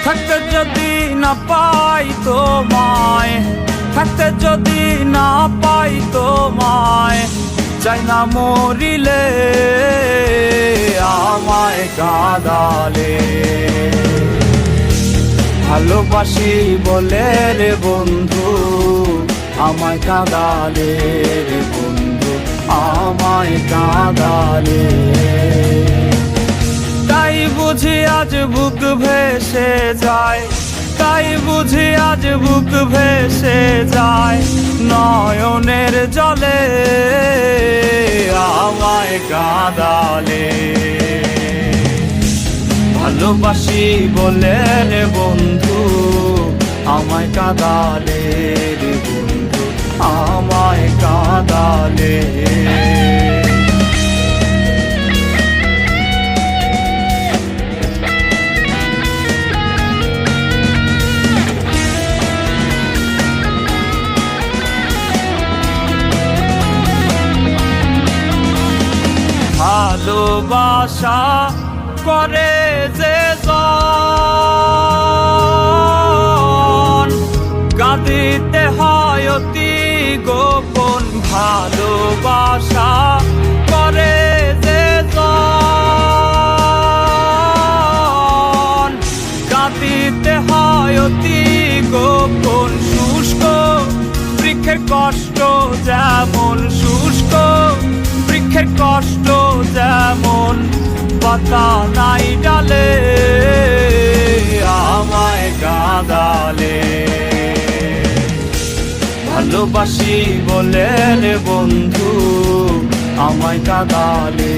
থাকতে যদি না পাই তোমায়, থাকতে যদি না পাই তোমায়, চাই না মরিলে আমায় কাঁদালে। ভালোবাসি বলে রে বন্ধু আমায় কাঁদালে রে বন্ধু, আমায় কাঁদালে। তাই বুঝি আজ বুক ভেসে যায়, তাই বুঝি আজ বুক ভেসে যায় নয়নের জলে আমায় কাঁদালে। ভালোবাসি বলে রে বন্ধু আমায় কাঁদালে রে বন্ধু, আমায় কাঁদালে। ভালোবাসা করে যে জন, কাঁদিতে হয় অতি গোপন। ভালোবাসা করে যে জন, কাঁদিতে হয় অতি গোপন। শুষ্ক বৃক্ষের কষ্ট যেমন, শুষ্ক বৃক্ষের কষ্ট যেমন, পাতা নাই ডালে আমায় কাঁদালে। ভালোবাসি বলে রে বন্ধু আমায় কাঁদালে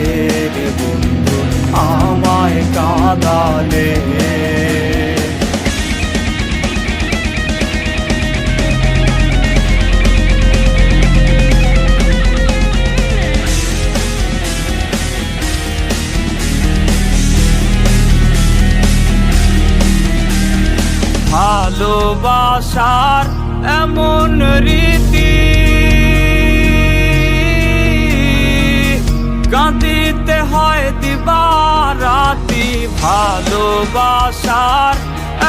রে বন্ধু, আমায় কাঁদালে। ভালোবাসার এমন রীতি, কাঁদিতে হয় দিবারাতি। ভালোবাসার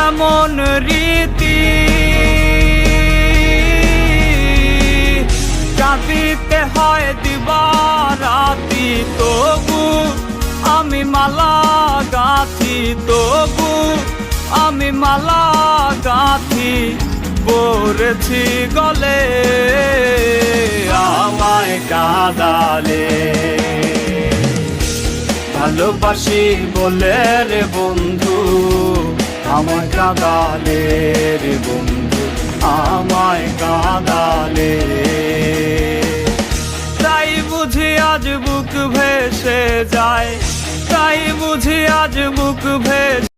এমন রীতি, কাঁদিতে হয় দিবারাতি। তবু আমি মালা গাঁথি, তবু আমি মালা গাঁথি পরেছি গলে আমায় কাঁদালে। ভালোবাসি বলে রে বন্ধু আমায় কাঁদালে রে বন্ধু, আমায় কাঁদালে। তাই বুঝি আজ বুক ভেসে যায়, তাই বুঝি আজ বুক ভেসে